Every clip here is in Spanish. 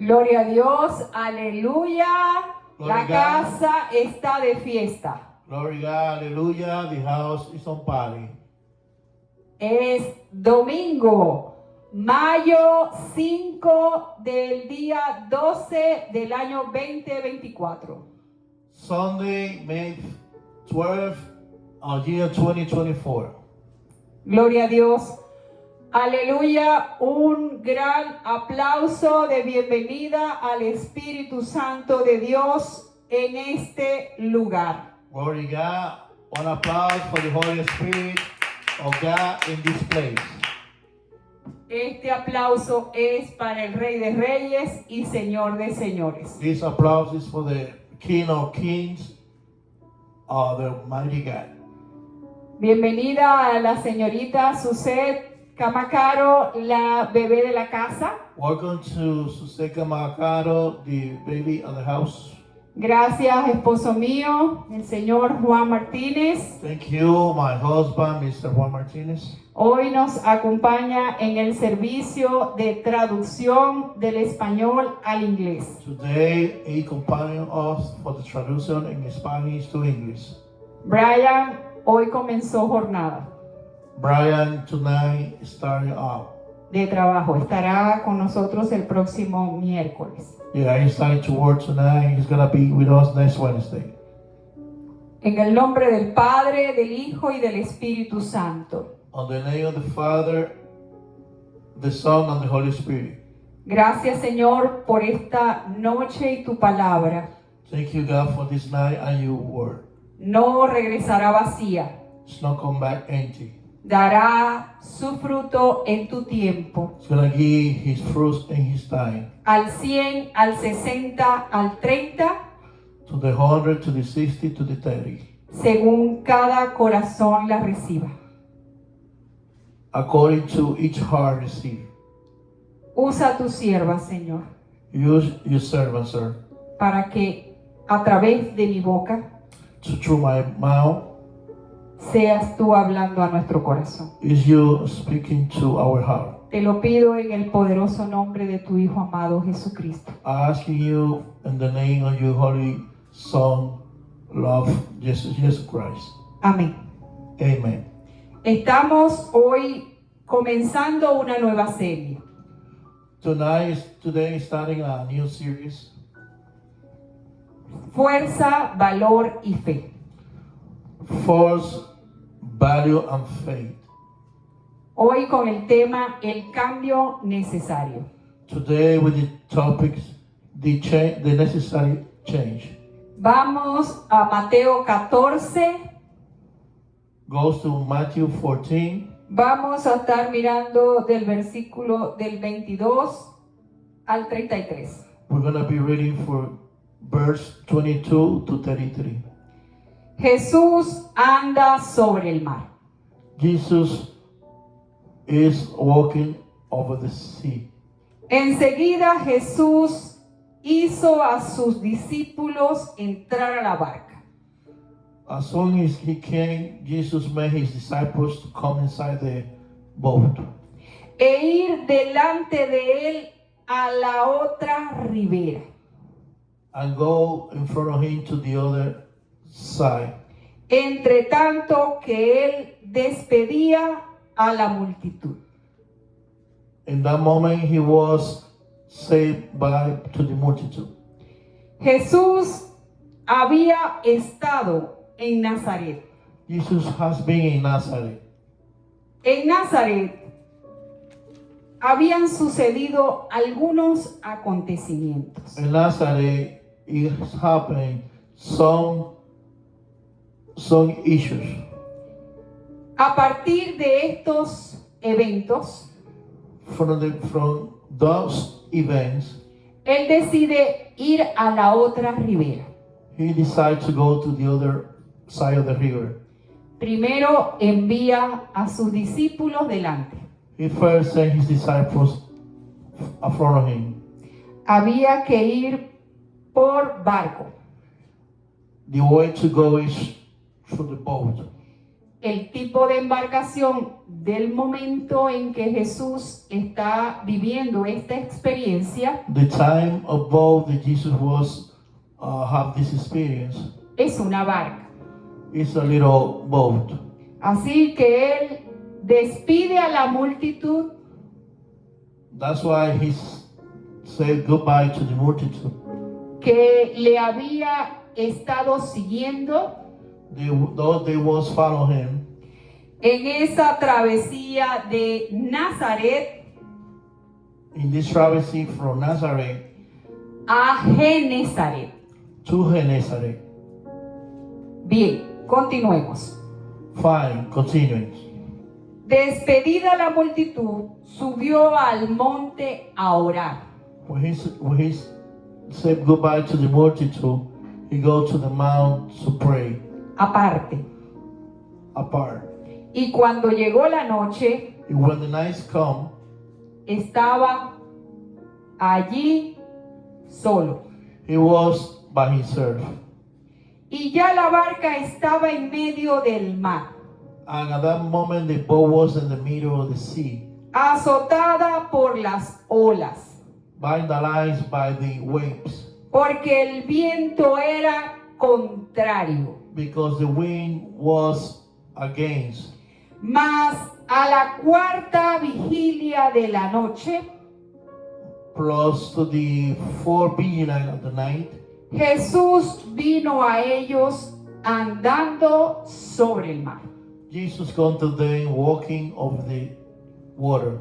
Gloria a Dios, aleluya. Gloria La a God. casa está de fiesta. Glory to God, hallelujah. The house is on party. Es domingo, mayo 5 del día 12 del año 2024. Sunday, May 12th, year 2024. Gloria a Dios. Aleluya, un gran aplauso de bienvenida al Espíritu Santo de Dios en este lugar. Glory to God. One applause for the Holy Spirit of God in this place. Este aplauso es para el Rey de Reyes y Señor de Señores. This applause is for the King of Kings, the mighty God. Bienvenida a la señorita Suset Camacaro, la bebé de la casa. Welcome to Suseka Macaro, the baby of the house. Gracias, esposo mío, el señor Juan Martínez. Thank you, my husband, Mr. Juan Martinez. Hoy nos acompaña en el servicio de traducción del español al inglés. Today, he accompanied us for the traduction in Spanish to English. Brian hoy comenzó jornada Brian tonight starting out. de trabajo. Estará con nosotros el próximo miércoles. Yeah, he's starting to work tonight. He's gonna be with us next Wednesday. En el nombre del Padre, del Hijo y del Espíritu Santo. On the name of the Father, the Son, and the Holy Spirit. Gracias, Señor, por esta noche y tu palabra. Thank you, God, for this night and your word. No regresará vacía. It's not come back empty. Dará su fruto en tu tiempo. It's gonna give his fruits in his time. Al 100, al 60, al 30, To the 100, to the 60, to the 30. según cada corazón la reciba. According to each heart receive. Usa tu sierva, Señor, Use your servant, sir, para que a través de mi boca to through my mouth seas tú hablando a nuestro corazón. is you speaking to our heart. Te lo pido en el poderoso nombre de tu Hijo amado Jesucristo. I ask you in the name of your holy Son, love Jesus Christ. Amén. Amen. Estamos hoy comenzando una nueva serie. Today is starting a new series. Fuerza, valor y fe. Force, value, and faith. Hoy con el tema el cambio necesario. Today with the topics, the necessary change. Vamos a Mateo 14. Goes to Matthew 14. Vamos a estar mirando del versículo del 22 al 33. We're going to be reading for verse 22 to 33. Jesús anda sobre el mar. Jesus is walking over the sea. Enseguida Jesús hizo a sus discípulos entrar a la barca As soon as he came, Jesus made his disciples to come inside the boat e ir delante de él a la otra ribera. and go in front of him to the other side. Entre tanto que él despedía a la multitud. In that moment, he was saved to the multitude. Jesús había estado en Nazaret. Jesus has been in Nazareth. En Nazaret habían sucedido algunos acontecimientos. In Nazareth, it happened some issues. A partir de estos eventos, From those events, él decide ir a la otra ribera. he decided to go to the other side of the river. Primero envía a sus discípulos delante. He first sent his disciples in front of him. Había que ir por barco. The way to go is through the boat. el tipo de embarcación del momento en que Jesús está viviendo esta experiencia The time of boat that Jesus was have this experience es una barca. is a little boat. Así que él despide a la multitud That's why he said goodbye to the multitude. que le había estado siguiendo Though they was follow him en esa travesía de Nazaret in this travesty from Nazareth a Genezaret. to Gennesaret. Bien, continuemos. Fine, continuing. Despedida la multitud, subió al monte a orar. When he said goodbye to the multitude, he go to the mount to pray Aparte. apart. Y cuando llegó la noche, And when the nights come, estaba allí solo. he was by himself. Y ya la barca estaba en medio del mar, And at that moment, the boat was in the middle of the sea, azotada por las olas, vandalized by the waves, porque el viento era contrario. because the wind was against. Mas a la cuarta vigilia de la noche, Plus to the fourth vigilance of the night, Jesús vino a ellos andando sobre el mar. Jesus come to them walking over the water.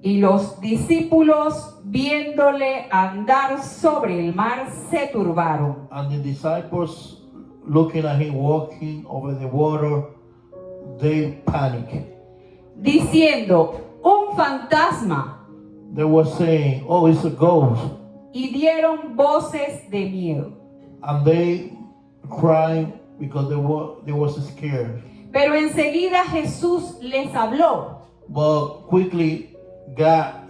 Y los discípulos, viéndole andar sobre el mar, se turbaron. And the disciples, looking at him walking over the water, they panic. Diciendo, un fantasma. They were saying, "Oh, it's a ghost," Y dieron voces de miedo. and they cried because they was scared. Pero enseguida Jesús les habló, But quickly,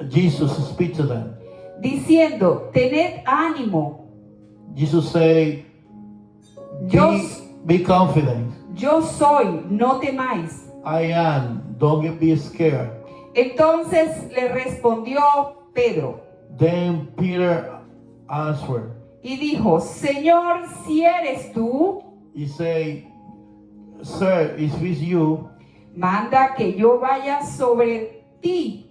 Jesus speak to them. diciendo, tened ánimo, Jesus say, Yo- be confident. yo soy, no temáis. I am. Don't be scared. Entonces le respondió Pedro Then Peter answered. y dijo, Señor, si eres tú, He say, "Sir, is this you? manda que yo vaya sobre ti.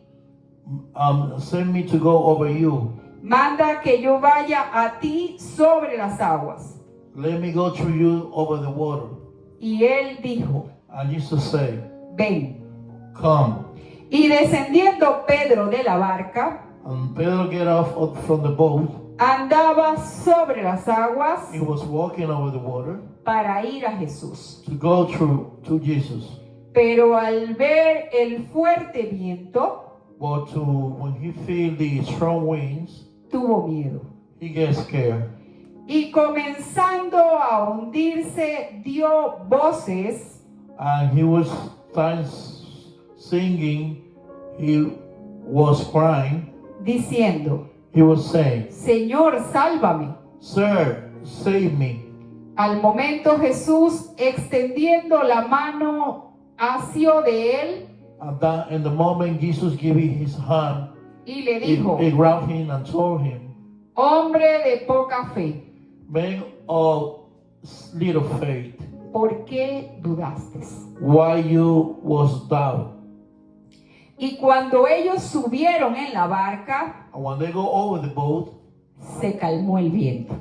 Send me to go over you. Manda que yo vaya a ti sobre las aguas. Let me go through you over the water." Y él dijo, And Jesus say, ven. "Come." Y descendiendo Pedro de la barca, And Pedro get off from the boat. andaba sobre las aguas He was walking over the water para ir a Jesús. to go through to Jesus. Pero al ver el fuerte viento, But when he feel the strong winds, tuvo miedo. he gets scared. Y comenzando a hundirse, dio voces And he was singing, he was crying, diciendo, he was saying, Señor, sálvame. "Sir, save me." Al momento Jesús, extendiendo la mano, asió de él And that in the moment Jesus gave him his hand, y le he dijo, grabbed him and told him, hombre de poca fe, "Man of little faith, ¿por qué dudaste? why you was doubt?" Y cuando ellos subieron en la barca, And when they go over the boat, se calmó el viento.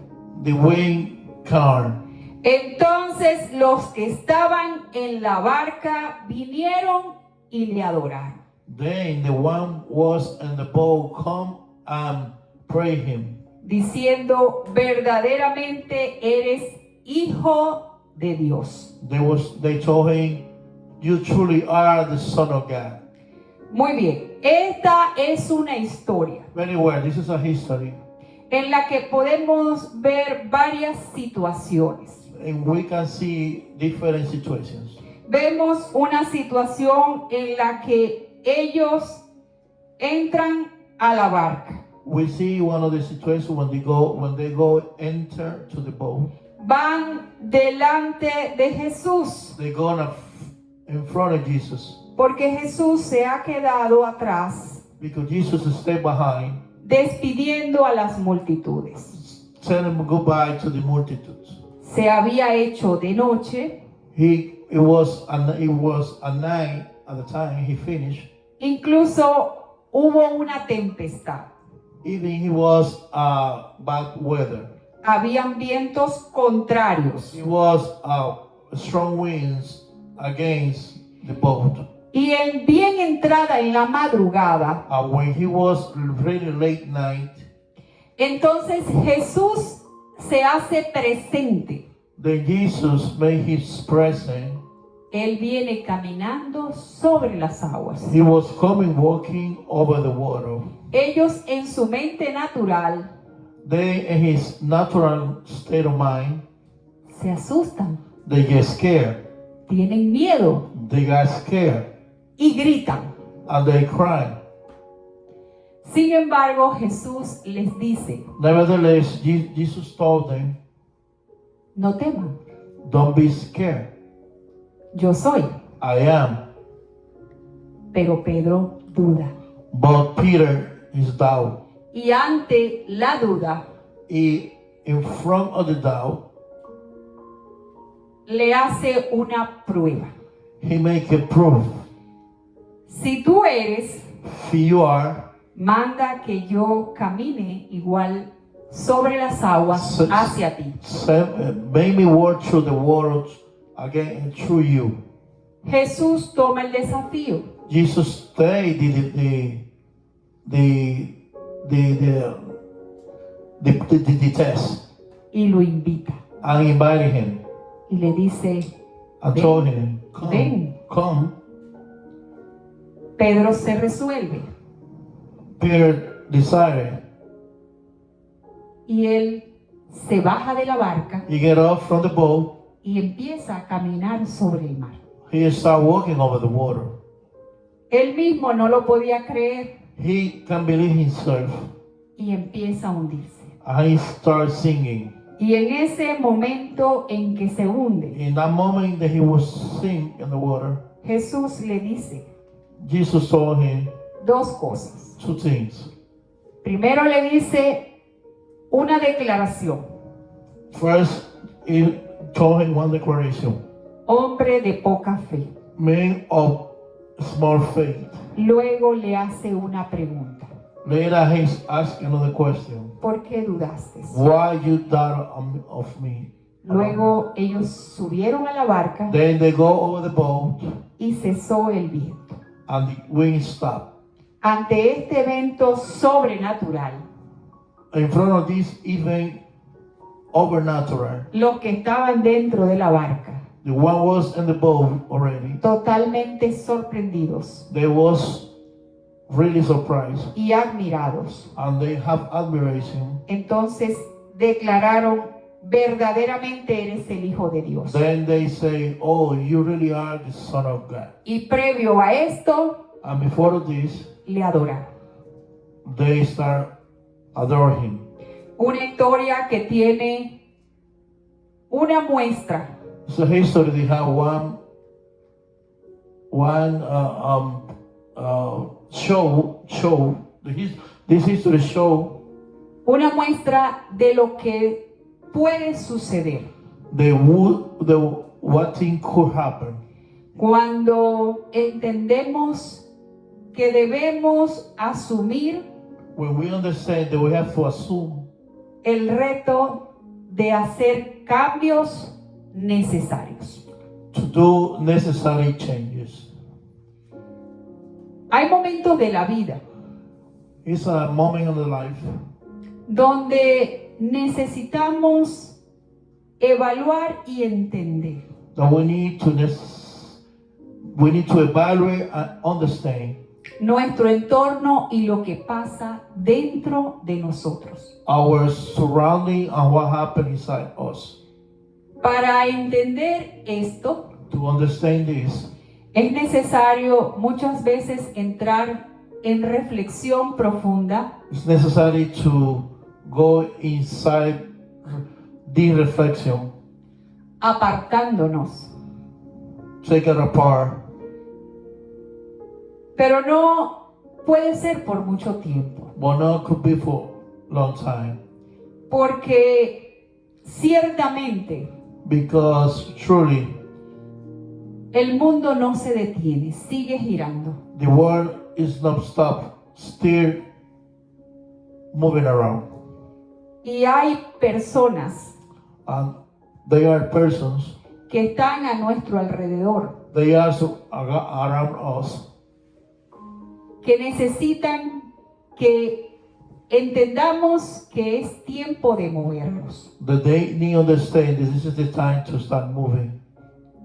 the wind calmed. Entonces los que estaban en la barca vinieron y le adoraron, Then the one was in the boat come and pray him, diciendo, verdaderamente eres hijo de Dios. They told him, "You truly are the Son of God." Muy bien, esta es una historia Very well, this is a history, en la que podemos ver varias situaciones. and we can see different situations. Vemos una situación en la que ellos entran a la barca, We see one of the situations when they go enter to the boat. van delante de Jesús, They're gonna in front of Jesus porque Jesús se ha quedado atrás because Jesus stayed behind, despidiendo a las multitudes. telling goodbye to the multitudes. Se había hecho de noche, It was a night at the time he finished. incluso hubo una tempestad. Even he was bad weather. Habían vientos contrarios. It was strong winds against the boat. Y bien entrada en la madrugada, When he was really late night, entonces Jesús se hace presente. then Jesus made his presence. Él viene caminando sobre las aguas. He was coming walking over the water. Ellos en su mente natural They, in his natural state of mind, se asustan, they get scared. tienen miedo They got scared y gritan. and they cry. Sin embargo, Jesús les dice, Nevertheless, Jesus told them, no teman, don't be scared. yo soy. I am. Pero Pedro duda. But Peter is doubt. Y ante la duda, In front of the doubt, le hace una prueba. he make a proof. Si tú eres, If you are, manda que yo camine igual sobre las aguas So- hacia ti. make me walk through the waters again through you. Jesús toma el desafío. Jesus stayed the test Y lo invita. and invited him. Y le dice, I Ven. told him, come, Ven. come. Pedro se resuelve. Peter decided. Y él se baja de la barca He get off from the boat. y empieza a caminar sobre el mar. He start walking over the water. Él mismo no lo podía creer He can't believe himself. y empieza a hundirse. And he starts singing. Y en ese momento en que se hunde, In that moment that he was sink in the water, Jesús le dice Jesus told him dos cosas. two things. Primero le dice una declaración. First, he told him one declaration. Hombre de poca fe. Man of small faith. Luego le hace una pregunta. Later he's asking another question. ¿Por qué dudaste? Why you doubt of me? Luego ellos subieron a la barca Then they go over the boat y cesó el viento. and the wind stopped. Ante este evento sobrenatural, In front of this event overnatural, los que estaban dentro de la barca, the one was in the boat already. totalmente sorprendidos They was really surprised y admirados, and they have admiration. entonces declararon, verdaderamente eres el Hijo de Dios. Then they say, oh, you really are the Son of God. Y previo a esto, And before this, le adoraron. they start adoring him. Una historia que tiene una muestra It's a history they have this history show una muestra de lo que puede suceder what thing could happen cuando entendemos que debemos asumir when we understand that we have to assume el reto de hacer cambios necesarios. to do necessary changes. Hay momentos de la vida It's a moment in the life donde necesitamos evaluar y entender that we need to evaluate and understand nuestro entorno y lo que pasa dentro de nosotros. our surrounding and what happened inside us. Para entender esto, To understand this, es necesario muchas veces entrar en reflexión profunda it's necessary to go inside the reflection, apartándonos take it apart, pero no puede ser por mucho tiempo, but no could be for long time. porque ciertamente Because truly, el mundo no se detiene, sigue girando. the world is not stop, still moving around. Y hay personas And they are persons, que están a nuestro alrededor, they are around us, que necesitan que entendamos que es tiempo de movernos. that they need to understand this is the time to start moving.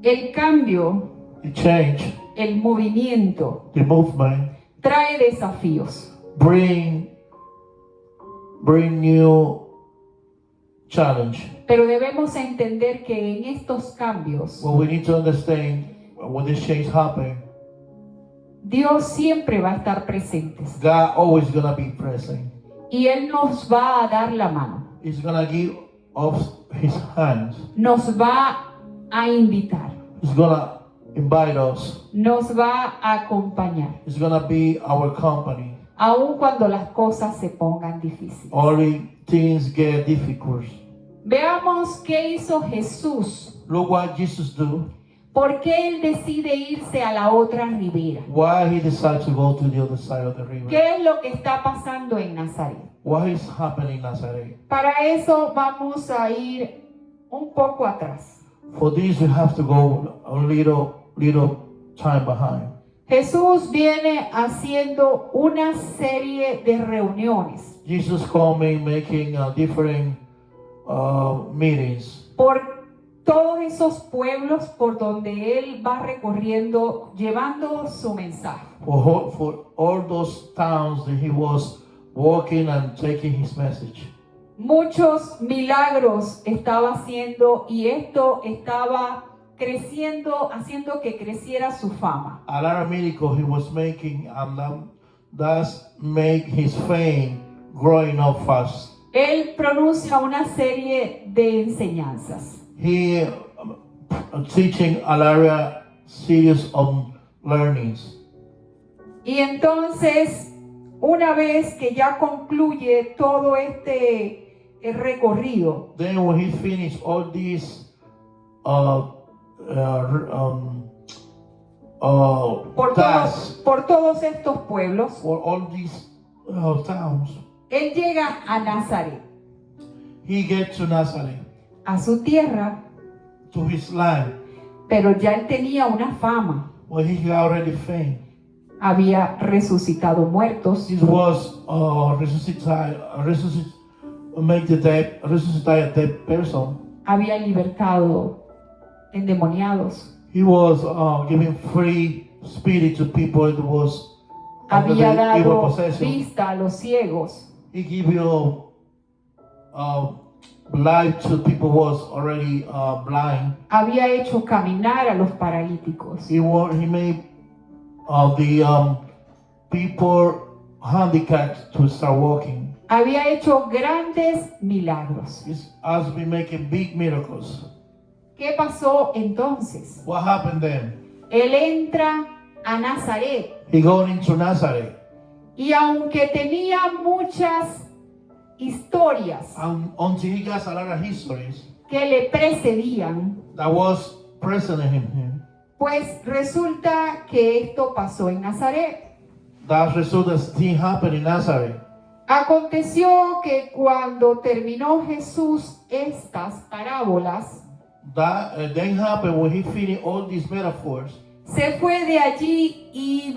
El cambio, The change, el movimiento, the movement, trae desafíos. bring new challenge. Pero debemos entender que en estos cambios, What we need to understand when this change happen, Dios siempre va a estar presente. God always gonna be present. Y Él nos va a dar la mano. He's gonna give us His hands. Nos va a invitar. He's gonna invite us. Nos va a acompañar. He's gonna be our company. Aun cuando las cosas se pongan difíciles. Only things get difficult. Veamos qué hizo Jesús. Look what Jesus do. ¿Por qué Él decide irse a la otra ribera? Why He decided to go to the other side of the river. ¿Qué es lo que está pasando en Nazaret? What is happening in Nazareth? Para eso vamos a ir un poco atrás. For this we have to go a little time behind. Jesús viene haciendo una serie de reuniones Jesus coming, making different meetings por todos esos pueblos por donde Él va recorriendo, llevando su mensaje. for all those towns that He was walking and taking His message. Muchos milagros estaba haciendo y esto estaba creciendo, haciendo que creciera su fama. A lot of miracles He was making, and that's make His fame growing up fast. Él pronuncia una serie de enseñanzas. He teaching a lot of series of learnings. Y entonces, una vez que ya concluye todo este recorrido, Then when He finished all these tasks por todos estos pueblos, for all these towns, Él llega a Nazaret, He gets to Nazareth, a su tierra, to His land, pero ya Él tenía una fama. where He already fame. Había resucitado muertos, He was make the dead, resuscitate a dead person. había libertado endemoniados, He was giving free spirit to people that was under había the evil dado possession. vista a los ciegos, He give you life to people who was already blind. había hecho caminar a los paralíticos, He made the people handicapped to start walking. había hecho grandes milagros. He has been making big miracles. ¿Qué pasó entonces? What happened then? Él entra a Nazaret He going into Nazareth, y aunque tenía muchas historias and until he got a lot of histories que le precedían, that was present in him. pues resulta que esto pasó en Nazaret. That result of thing happened in Nazareth. Aconteció que cuando terminó Jesús estas parábolas, That then happened when he finished all these metaphors. se fue de allí y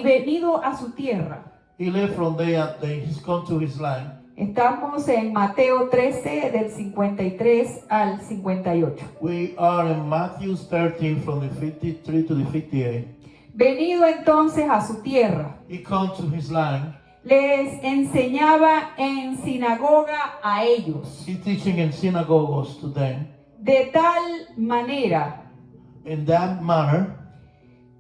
venido a su tierra. He left from there and then he's come to his land. Estamos en Mateo 13 del 53 al 58. We are in Matthew 13 from the 53 to the 58. Venido entonces a su tierra, He come to his land. les enseñaba en sinagoga a ellos, He teaching in synagogues to them. de tal manera In that manner,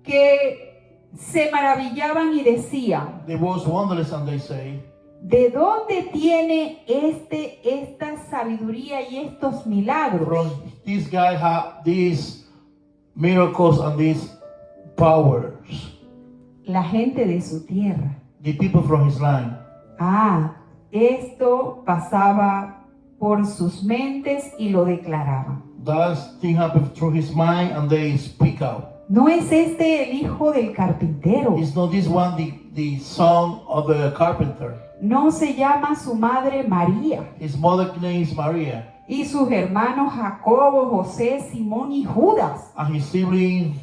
que se maravillaban y decían: they was wondrous and they say, ¿de dónde tiene esta sabiduría y estos milagros? from this guy have these miracles and these powers. la gente de su tierra. the people from his land. Esto pasaba por sus mentes y lo declaraban. That thing happened through his mind, and they speak out. ¿No es este el hijo del carpintero? Is not this one the son of the carpenter? ¿No se llama su madre María? His mother name is Maria, Y sus hermanos Jacobo, José, Simón y Judas. and his siblings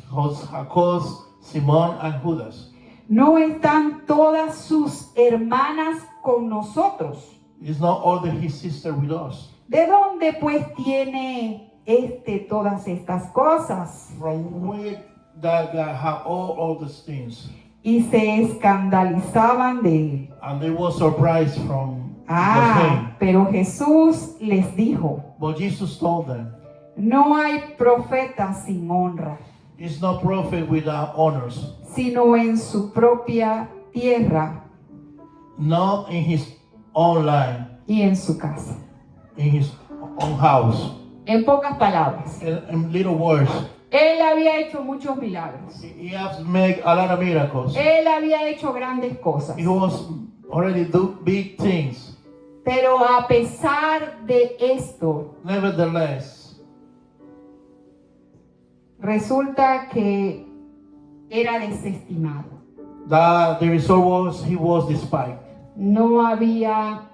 Jacob, Simon, and Judas. ¿No están todas sus hermanas con nosotros? Is not all his sister with us? ¿De dónde pues tiene todas estas cosas? From where that guy had all these things, Y se escandalizaban de él. and they were surprised from him. Pero Jesús les dijo, But Jesus told them, no hay profeta sin honra, "It's not prophet without honors, sino en su propia tierra not in his own land, y en su casa. in his own house." En pocas palabras, In little words, él había hecho muchos milagros. he has made a lot of miracles. Él había hecho grandes cosas. He was already do big things. Pero a pesar de esto, Nevertheless, resulta que era desestimado. that the result was he was despised. No había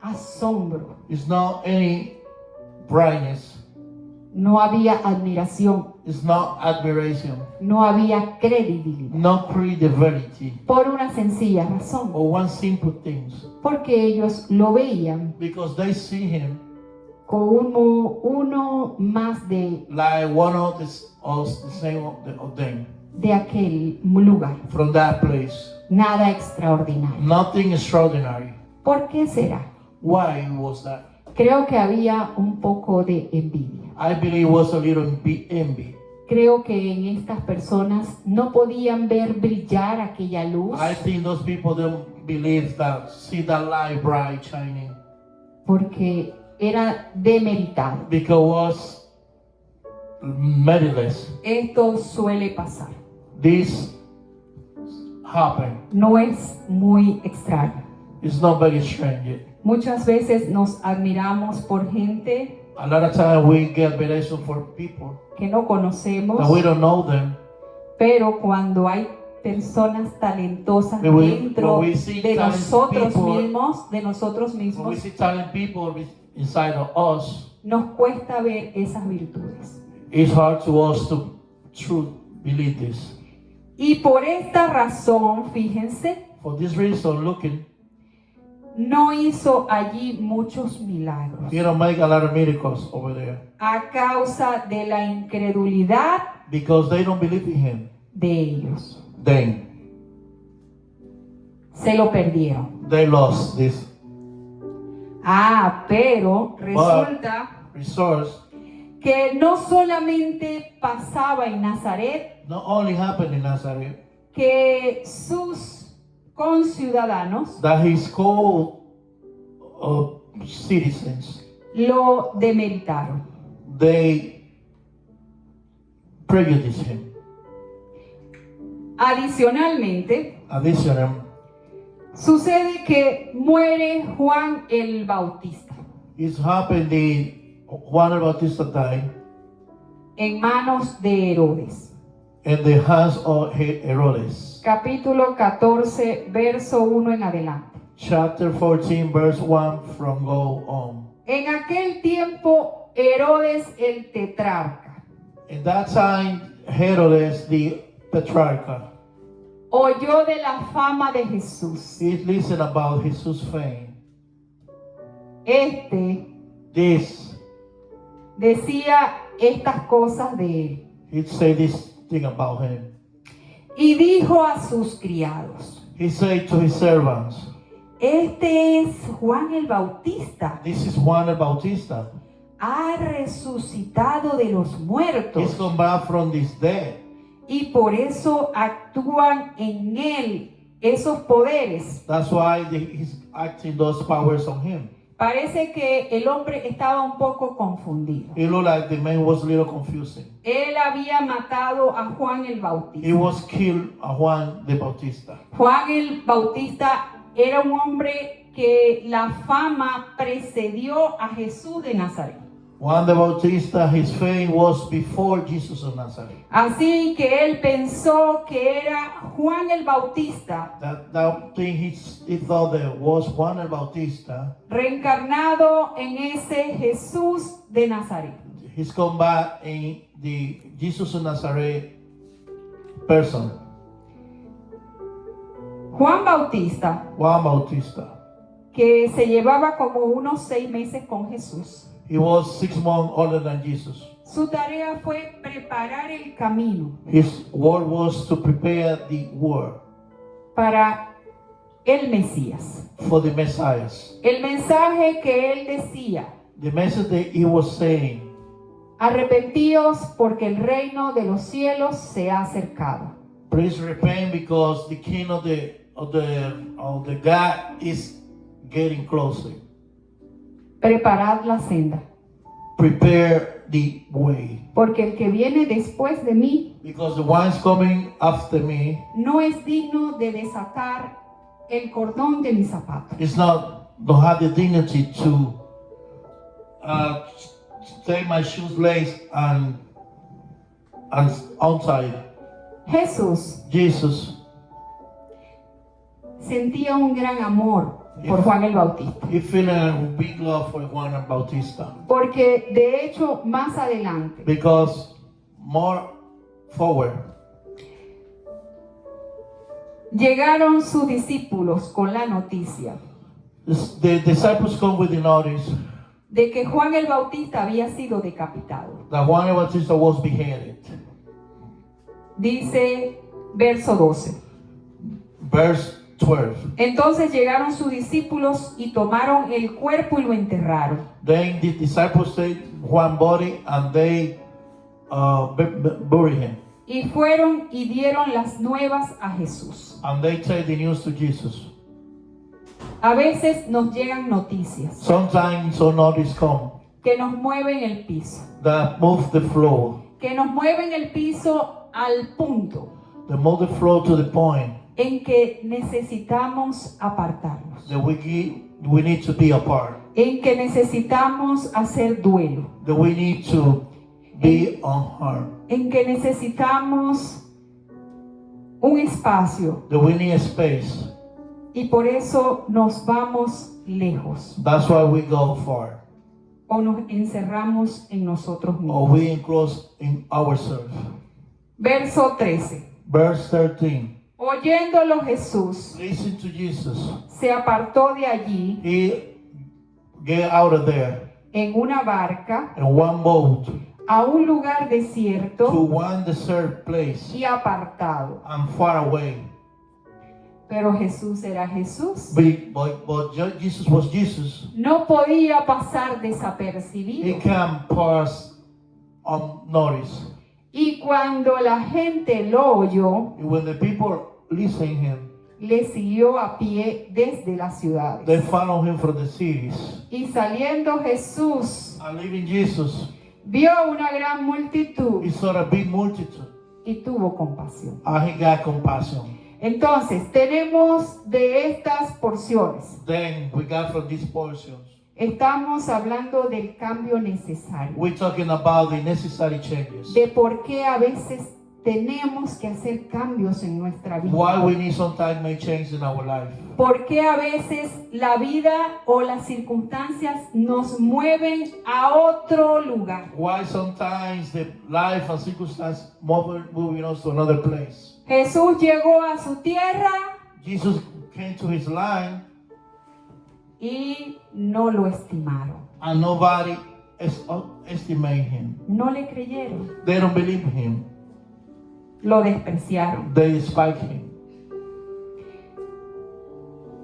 asombro, It's not any brightness. no había admiración, It's not admiration. no había credibilidad. Not credibility. Por una sencilla razón, Or one simple thing. porque ellos lo veían Because they see him como uno más like one of the same of them. de aquel lugar. From that place. Nada extraordinario. Nothing extraordinary. ¿Por qué será? Why was that? Creo que había un poco de envidia. I believe it was a little bit envy. Creo que en estas personas no podían ver brillar aquella luz I think those people don't believe that, see that light bright shining, porque era demeritado. because it was meritless. Esto suele pasar. This happened. No es muy extraño. It's not very strange. Muchas veces nos admiramos por gente A lot of times we get admiration for people que no conocemos, that we don't know them. pero cuando hay personas talentosas When dentro we see de talented nosotros people- mismos, When we see talented people inside of us, nos cuesta ver esas virtudes. it's hard to us to truly believe this. Y por esta razón, fíjense, For this reason, looking, no hizo allí muchos milagros you don't make a lot of miracles over there a causa de la incredulidad because they don't believe in him. de ellos. Then Se lo perdieron. they lost this Pero resulta resource. que no solamente pasaba en Nazaret, Not only happened in Nazareth, que sus conciudadanos that his co-citizens, lo demeritaron. they prejudiced him. Adicionalmente, Additionally, sucede que muere Juan el Bautista it's happened the Juan el Bautista died en manos de Herodes. in the hands of Herodes. Capítulo 14, verso 1 en adelante. Chapter 14, verse 1 from go on. En aquel tiempo, Herodes el tetrarca In that time, Herodes the Petrarch, oyó de la fama de Jesús. he listened about Jesus' fame. This decía estas cosas de él. He'd say this thing about him. Y dijo a sus criados, He said to his servants, este es Juan el Bautista. this is Juan el Bautista. Ha resucitado de los He's muertos. come back from this dead. Y por eso actúan en él esos poderes. That's why he's acting those powers on him. Parece que el hombre estaba un poco confundido. It looked like the man was a little confusing. Él había matado a Juan el He Bautista. was killed a Juan the Bautista. Juan el Bautista era un hombre que la fama precedió a Jesús de Nazaret. Juan the Bautista, his fame was before Jesus of Nazareth. Así que él pensó que era Juan el Bautista, That thing he thought that was Juan el Bautista. reencarnado en ese Jesús de Nazaret. He's come back in the Jesus of Nazareth person. Juan Bautista, Juan Bautista. que se llevaba como unos 6 meses con Jesús, He was 6 months older than Jesus. su tarea fue preparar el camino His work was to prepare the world para el Mesías. for the Messiah. El mensaje que él decía: The message that he was saying, arrepentíos porque el reino de los cielos se ha acercado. please repent because the king of the God is getting closer. Preparad la senda, Prepare the way. porque el que viene después de mí Because the one is coming after me no es digno de desatar el cordón de mis zapatos. don't have the dignity to take my shoes laced and untied. Jesús Jesus, sentía un gran amor por Juan el Bautista, he feeling a big love for Juan el Bautista. porque de hecho más adelante Because more forward, llegaron sus discípulos con la noticia the disciples come with the notice de que Juan el Bautista había sido decapitado. that Juan el Bautista was beheaded. Dice verso 12. Verse 12. Entonces llegaron sus discípulos y tomaron el cuerpo y lo enterraron. Then the disciples take Juan's body and they bury him. Y fueron y dieron las nuevas a Jesús. And they take the news to Jesus. A veces nos llegan noticias Sometimes some notice come que nos mueven el piso, that move the floor. que nos mueven el piso al punto They move the floor to the point en que necesitamos apartarnos, that we need to be apart. en que necesitamos hacer duelo, That we need to be unharmed. en que necesitamos un espacio That we need a space. y por eso nos vamos lejos That's why we go far. o nos encerramos en nosotros Or mismos. we enclose in ourselves. Verso 13. Verse 13. Oyéndolo Jesús, Listen to Jesus. se apartó de allí He get out of there en una barca in one boat a un lugar to desierto one desert place y apartado. and far away. Pero Jesús era Jesús. But Jesus was Jesus. No podía pasar He desapercibido. can pass unnoticed. Y cuando la gente lo oyó, When the people listen him, le siguió a pie desde las they ciudades. follow him from the cities. Y saliendo Jesús, And leaving Jesus, vio una gran multitud he saw a big multitude, y tuvo compasión. and he got compassion. Entonces, tenemos de estas porciones. Then we got from these portions. Estamos hablando del cambio necesario, We're talking about the necessary changes. de por qué a veces tenemos que hacer cambios en nuestra Why vida, we need sometimes make change in our life. por qué a veces la vida o las circunstancias nos mueven a otro lugar. Why sometimes the life and circumstance moving us to another place. Jesús llegó a su tierra Jesus came to his land y no lo estimaron, and nobody estimate him. no le creyeron, They don't believe him. lo despreciaron. They despise him.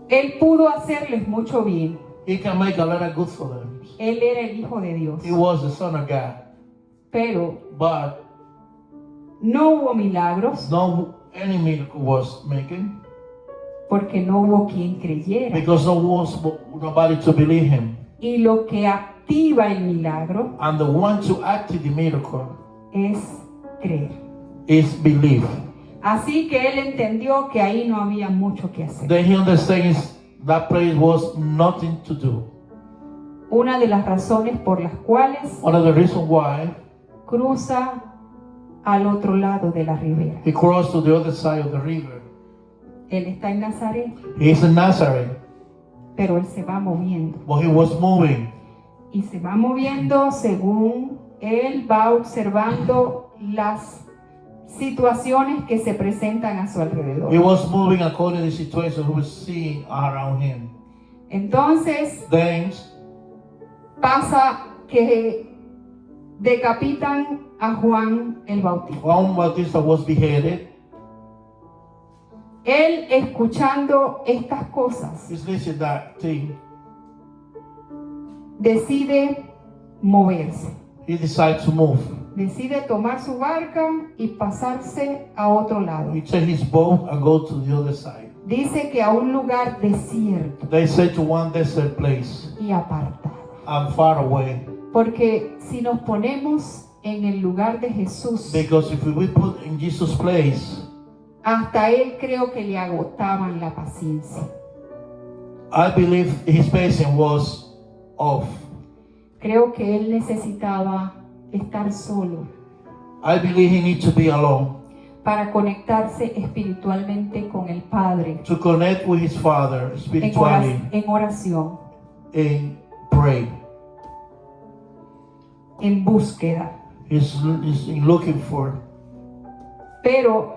Él pudo hacerles mucho bien. He can make a lot of good for them. Él era el Hijo de Dios, He was the Son of God. pero But no hubo milagros no any miracle was making porque no hubo quien creyera. because nobody to believe him. Y lo que activa el milagro and the one to activate the miracle es creer. is belief. Así que él entendió que ahí no había mucho que hacer. Then he understands that place was nothing to do. Una de las razones por las cuales One of the reasons why cruza al otro lado de la ribera. he crossed to the other side of the river. Él está en Nazaret, He is in Nazareth, pero él se va moviendo. but he was moving. Y se va moviendo según él va observando las situaciones que se presentan a su alrededor. He was moving according to the situation he was seeing around him. Entonces Then pasa que decapitan a Juan el Bautista. Juan Bautista was beheaded. Él, escuchando estas cosas, He's listening to that thing. decide moverse. He decided to move. Decide tomar su barca y pasarse a otro lado. He took his boat and go to the other side. Dice que a un lugar desierto They said to one desert place y apartado. and far away. Porque si nos ponemos en el lugar de Jesús, Because if we put in Jesus' place, hasta él creo que le agotaban la paciencia. I believe his patience was off. Creo que él necesitaba estar solo I believe he needs to be alone para conectarse espiritualmente con el Padre to connect with his Father spiritually en oración, and pray. en búsqueda. He's looking for. Pero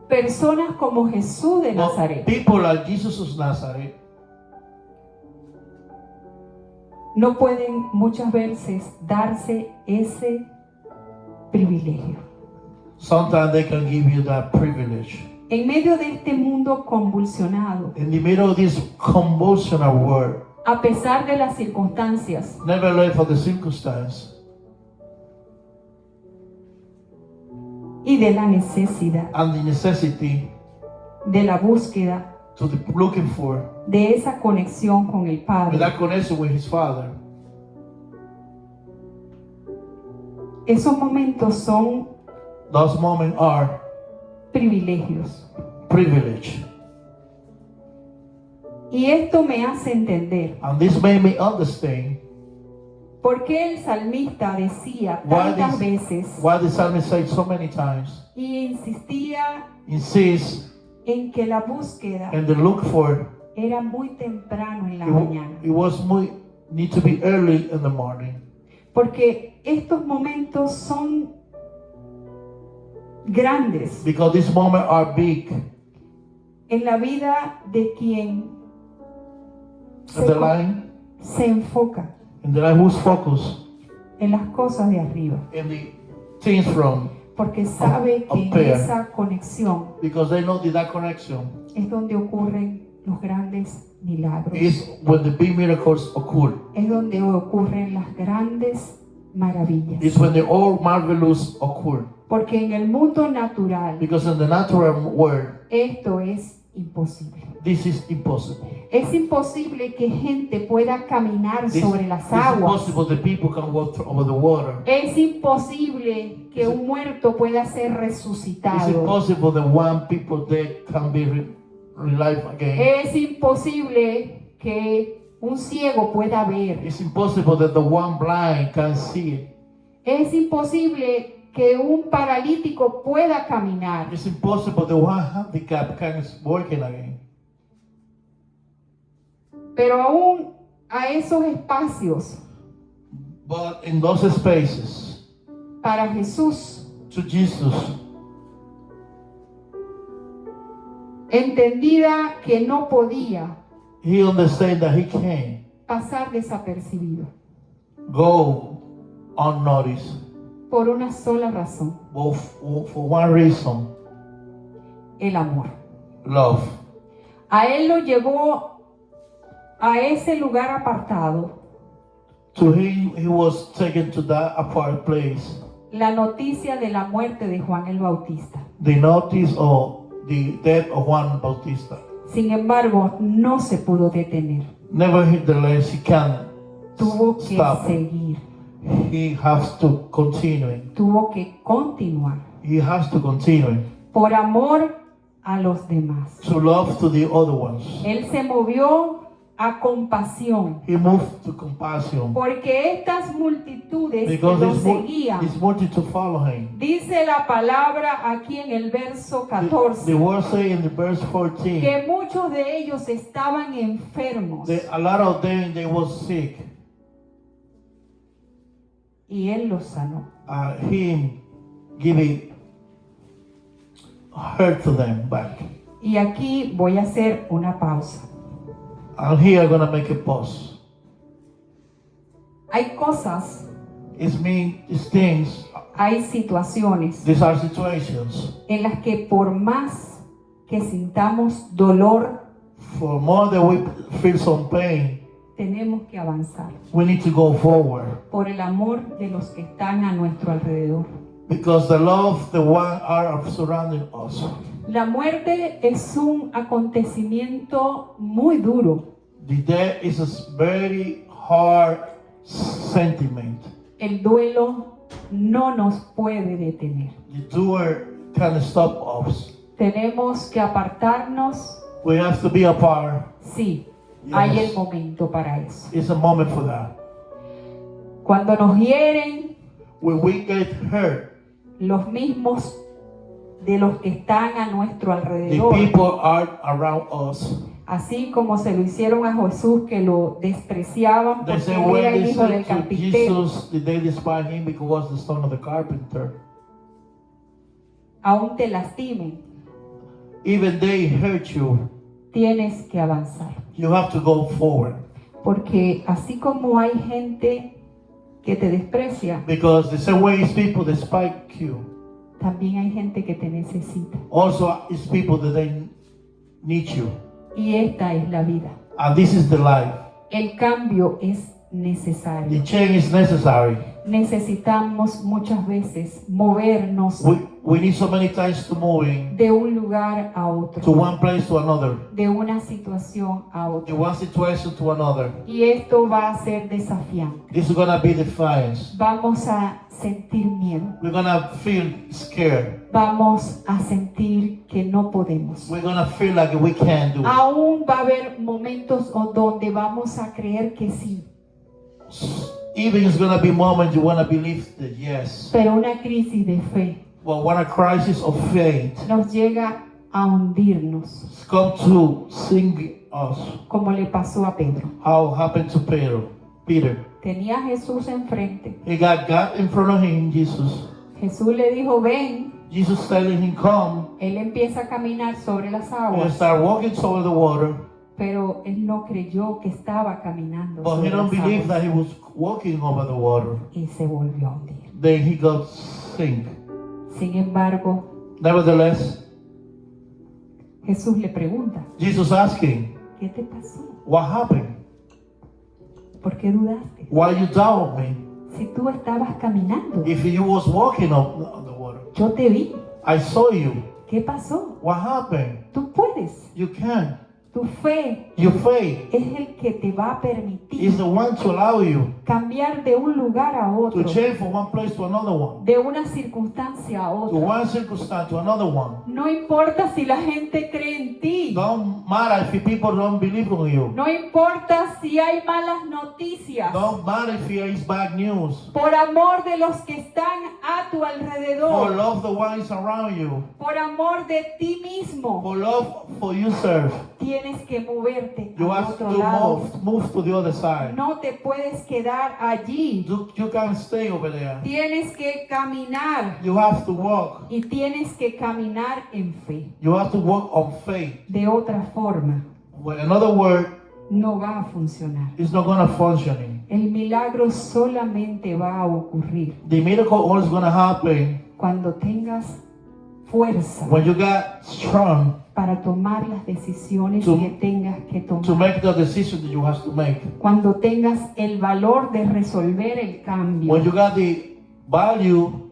personas como Jesús de But Nazaret people like Jesus of Nazareth no pueden muchas veces darse ese privilegio. sometimes they can give you that privilege. En medio de este mundo convulsionado, In the middle of this convulsional world, a pesar de las circunstancias, never live for the circumstance y de la necesidad, and the necessity de la búsqueda, to the looking for de esa conexión con el with Padre, that connection with his Father. esos momentos son Those moments are privilegios. privilege. Y esto me hace entender And this made me understand por qué el salmista decía why tantas veces the psalmist said so many times, y insistía insists en que la búsqueda and the look for era muy temprano en la mañana. it was need to be early in the morning. Porque estos momentos son grandes Because these moments are big en la vida de quien in the line, se enfoca in the line who's focused en las cosas de arriba. in the things from, Porque sabe que en up there. esa conexión because they know that connection es donde ocurren los grandes milagros. is when the big miracles occur. Es donde ocurren las grandes maravillas. It's when the all marvelous occur. Porque en el mundo natural Because in the natural world, esto es imposible. this is impossible. Es imposible que gente pueda caminar This sobre las is aguas. impossible that people can walk over the water. Es imposible que un muerto pueda ser It's resucitado. impossible that one people dead can be revived again. Es imposible que un ciego pueda ver. It's impossible that the one blind can see. Es imposible que un paralítico pueda caminar. It's impossible that one handicapped can working again. Pero aún a esos espacios, But in those spaces, para Jesús, to Jesus, entendida que no podía he understand that he can pasar desapercibido go unnoticed. por una sola razón, But for one reason, el amor. love. A él lo llevó a ese lugar apartado To him, he was taken to that apart place. la noticia de la muerte de Juan el Bautista. The notice of the death of Juan Bautista. Sin embargo, no se pudo detener. Never hit the lens. He can't tuvo que stop. seguir, He has to continue. tuvo que continuar He has to continue por amor a los demás. to love to the other ones. Él se movió a compasión, He moved to compassion porque estas multitudes que because lo his seguían, multitude follow him. dice la palabra aquí en el verso The 14, word say in the verse 14 que muchos de ellos estaban enfermos that a lot of them they was sick. y Él los sanó. Him giving hurt to them back. Y aquí voy a hacer una pausa. And here I'm gonna make a pause. Hay cosas, It's things. hay situaciones These are situations. en las que por más que sintamos dolor, For more that we feel some pain, tenemos que avanzar we need to go forward por el amor de los que están a nuestro alrededor. because the love, the one are surrounding us. La muerte es un acontecimiento muy duro. The death is a very hard sentiment. El duelo no nos puede detener. The doer can stop us. Tenemos que apartarnos. We have to be apart. Sí, Yes. hay el momento para eso. It's a moment for that. Cuando nos hieren, When we get hurt, los mismos de los que están a nuestro the alrededor, people are around us. así como se lo hicieron a Jesús, que lo despreciaban They porque say él when era el they hijo del said to carpintero, Jesus, did they despise him because he was the son of the carpenter? aún te lastimen, Even they hurt you, tienes que avanzar. you have to go forward. Porque así como hay gente que te desprecia, Because the same way it's people that spike you, también hay gente que te necesita. also it's people that they need you. Y esta es la vida. And this is the life. El cambio es The necesario. change is necessary. Necesitamos muchas veces movernos We need so many times to move in de un lugar a to otro, one place to another, de una situación a in otra. one situation to another. Y esto va a ser desafiante. This is gonna be defiance. Vamos a sentir miedo. We're gonna feel scared. Vamos a sentir que no podemos. We're gonna feel like we can't do it. Aún va a haber momentos donde vamos a creer que sí. Even it's gonna be moments you wanna believe that yes. Pero una crisis de fe But when a crisis of faith nos llega a hundirnos, come to sink us, como le pasó a Pedro. how happened to Peter? Tenía a Jesús enfrente. He got God in front of him, Jesus. Jesús le dijo, ven. Jesus telling him, come, Él empieza a caminar sobre las and aguas, start walking over the water. pero él no creyó que estaba caminando But sobre he don't las believe that aguas he was walking over the water. y se volvió a hundir. Then he got sink. Sin embargo, Nevertheless, Jesús le pregunta, Jesus asking, ¿qué te pasó? what happened? ¿Por qué dudaste? Why you doubt me? Si tú estabas caminando, If you was walking on the water, yo te vi. I saw you. ¿Qué pasó? What happened? Tú puedes. You can. Tu fe Your faith es el que te va a is permitir the one to allow you cambiar de un lugar a to otro, change from one place to another one, de una circunstancia a to otra. one circumstance to another one. No importa si la gente cree en ti. Don't matter if people don't believe in you. No importa si hay malas noticias. Don't matter if there is bad news. Por amor de los que están a tu For alrededor. love the ones around you. Por amor de ti mismo. For love for yourself. Tienes que moverte You al have to otro lado. move to the other side. No te puedes quedar allí. You can't stay over there. Tienes que caminar. You have to walk. Y tienes que caminar en fe. You have to walk on faith. De otra forma, With another word, no va a funcionar. it's not gonna function. El milagro solamente va a ocurrir The miracle only is gonna happen cuando tengas fuerza when you got strong para tomar las decisiones To- que tengas que to tomar. make the decision that you have to make. Cuando tengas el valor de resolver el cambio. When you got the value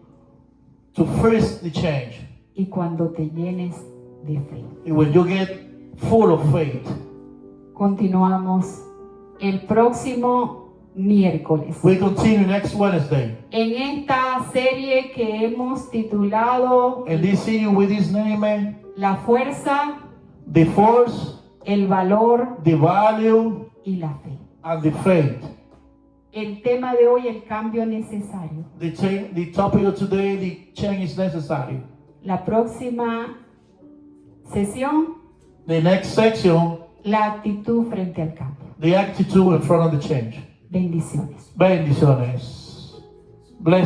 to face the change. Y cuando te llenes de fe. And when you get full of faith. Continuamos el próximo miércoles. We continue next Wednesday. En esta serie que hemos titulado And this series with this name, La fuerza, the force, el valor the value, y la fe. and the faith. El tema de hoy, el cambio necesario. The topic of today, the change is necessary. La próxima sesión, The next section, la actitud frente al cambio. the attitude in front of the change. Bendiciones. Bendiciones. Bless